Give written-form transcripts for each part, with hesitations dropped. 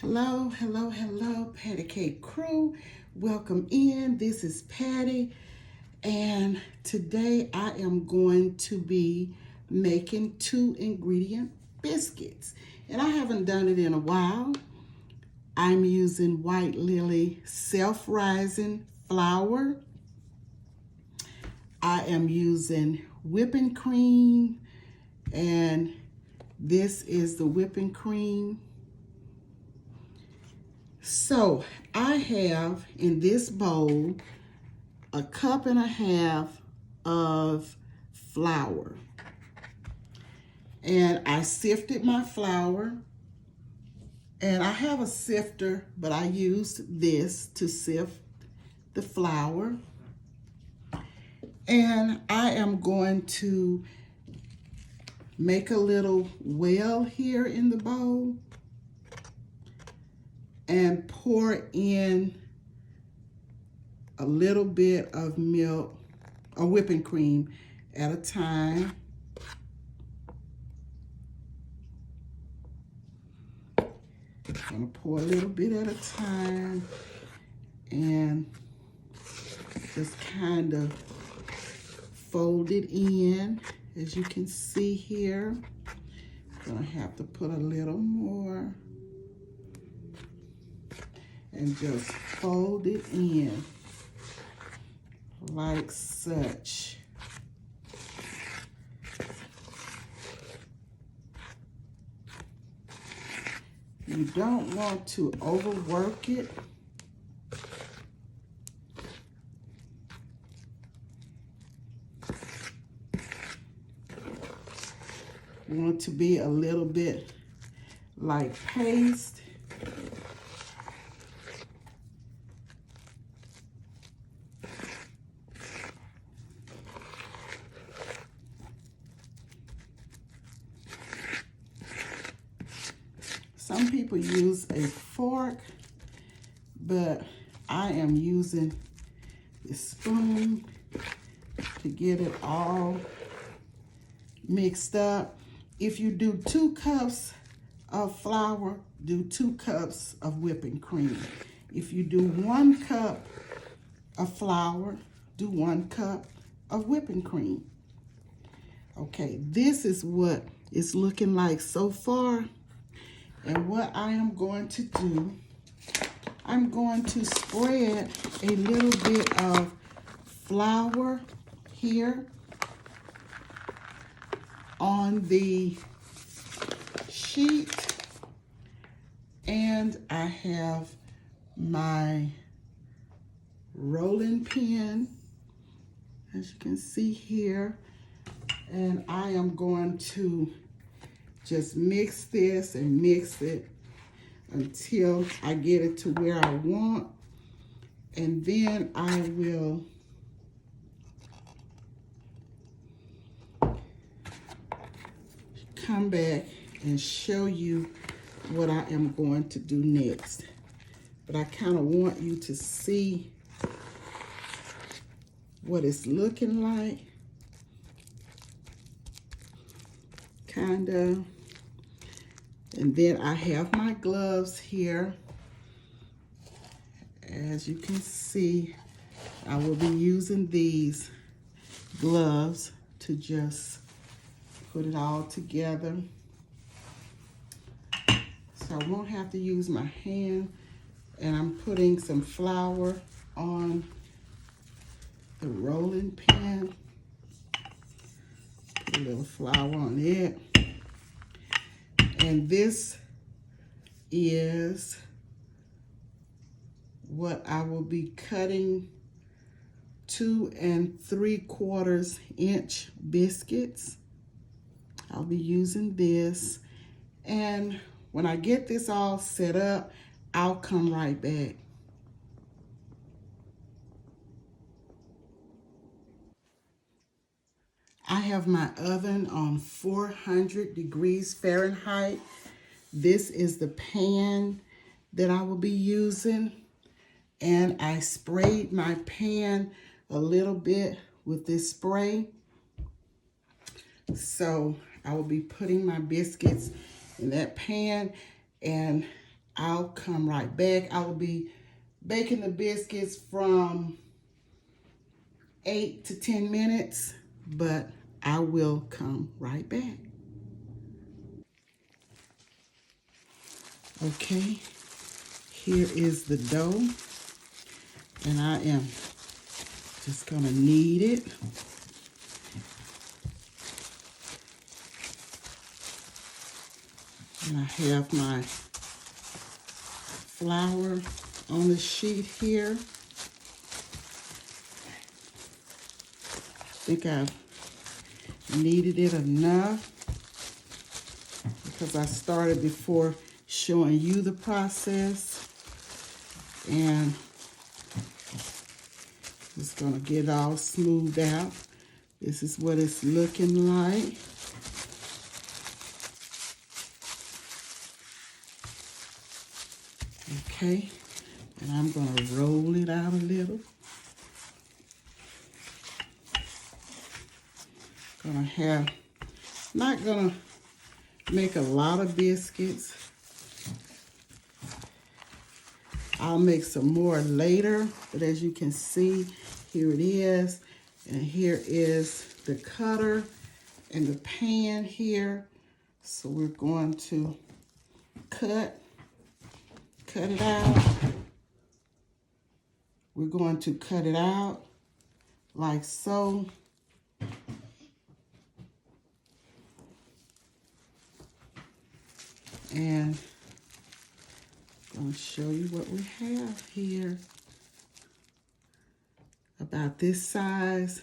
Hello, hello, hello, Patty Cake crew. Welcome in. This is Patty, and today I am going to be making 2-ingredient biscuits. And I haven't done it in a while. I'm using White Lily self-rising flour. I am using whipping cream, and this is the whipping cream. So I have in this bowl 1.5 cups of flour. And I sifted my flour. And I have a sifter, but I used this to sift the flour. And I am going to make a little well here in the bowl and pour in a little bit of milk or whipping cream at a time. I'm gonna pour a little bit at a time and just kind of fold it in. As you can see here, I'm gonna have to put a little more and just fold it in like such. You don't want to overwork it. You want it to be a little bit like paste. Some people use a fork, but I am using the spoon to get it all mixed up. If you do 2 cups of flour, do 2 cups of whipping cream. If you do 1 cup of flour, do 1 cup of whipping cream. Okay, this is what it's looking like so far. And what I am going to do, I'm going to spread a little bit of flour here on the sheet. And I have my rolling pin, as you can see here. And I am going to just mix this and mix it until I get it to where I want. And then I will come back and show you what I am going to do next. But I kind of want you to see what it's looking like. Kind of. And then I have my gloves here. As you can see, I will be using these gloves to just put it all together. So I won't have to use my hand. And I'm putting some flour on the rolling pin. Put a little flour on it. And this is what I will be cutting 2 3/4 inch biscuits. I'll be using this. And when I get this all set up, I'll come right back. I have my oven on 400 degrees Fahrenheit. This is the pan that I will be using. And I sprayed my pan a little bit with this spray. So I will be putting my biscuits in that pan, and I'll come right back. I will be baking the biscuits from 8 to 10 minutes, but I will come right back. Okay, here is the dough, and I am just gonna knead it. And I have my flour on the sheet here. I think I've kneaded it enough because I started before showing you the process. And just gonna get it all smoothed out. This is what it's looking like. Okay, and I'm gonna roll it out a little. Not gonna make a lot of biscuits. I'll make some more later, but as you can see, here it is, and here is the cutter and the pan here. So we're going to cut it out. We're going to cut it out like so. And I'm going to show you what we have here. About this size.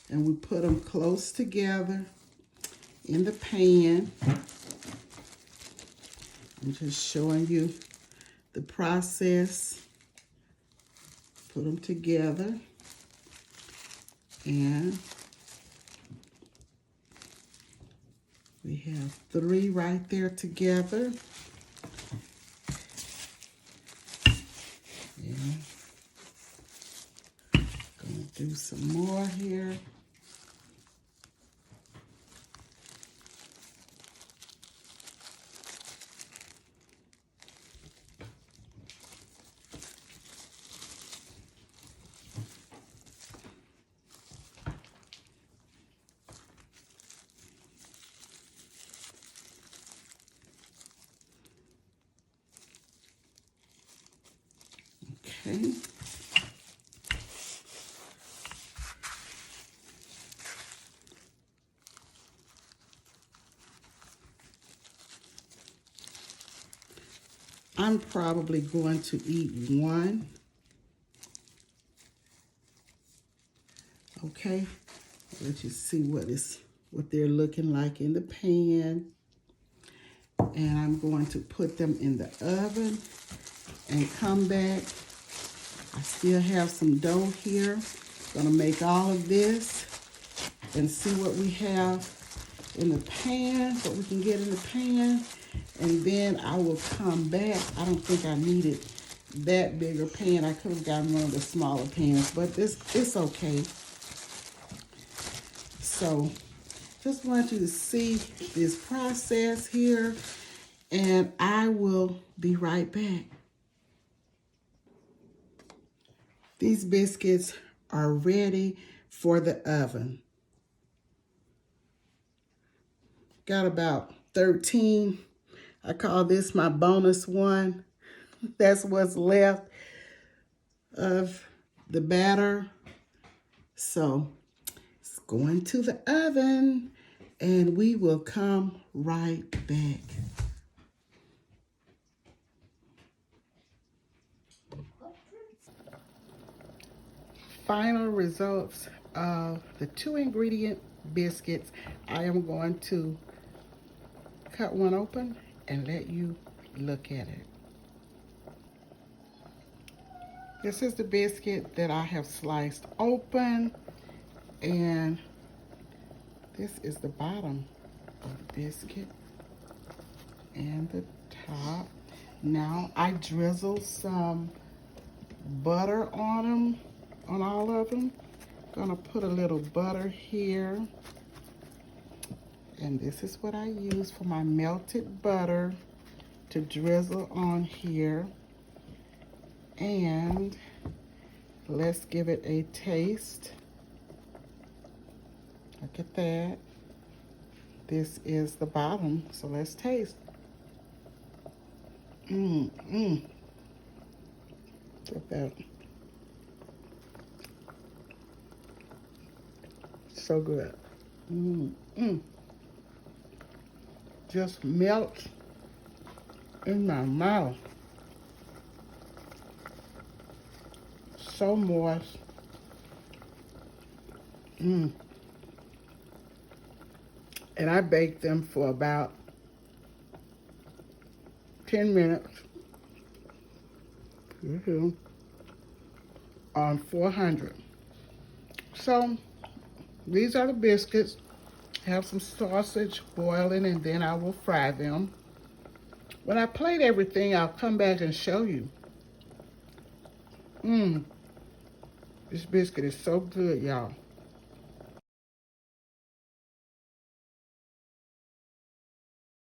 And we put them close together in the pan. I'm just showing you the process. Put them together. And we have 3 right there together. And gonna do some more here. Okay. I'm probably going to eat one. Okay. Let you see what they're looking like in the pan. And I'm going to put them in the oven and come back. I still have some dough here. Gonna make all of this and see what we have in the pan, what we can get in the pan. And then I will come back. I don't think I needed that bigger pan. I could have gotten one of the smaller pans, but it's okay. So just want you to see this process here, and I will be right back. These biscuits are ready for the oven. Got about 13. I call this my bonus one. That's what's left of the batter. So it's going to the oven, and we will come right back. Final results of the 2-ingredient biscuits. I am going to cut one open and let you look at it. This is the biscuit that I have sliced open, and this is the bottom of the biscuit and the top. Now I drizzle some butter on them, on all of them. Gonna put a little butter here. And this is what I use for my melted butter to drizzle on here. And let's give it a taste. Look at that. This is the bottom, so let's taste. Look at that. So good. Just melts in my mouth. So moist. And I baked them for about 10 minutes on 400. So these are the biscuits. Have some sausage boiling, and then I will fry them. When I plate everything, I'll come back and show you. This biscuit is so good, y'all.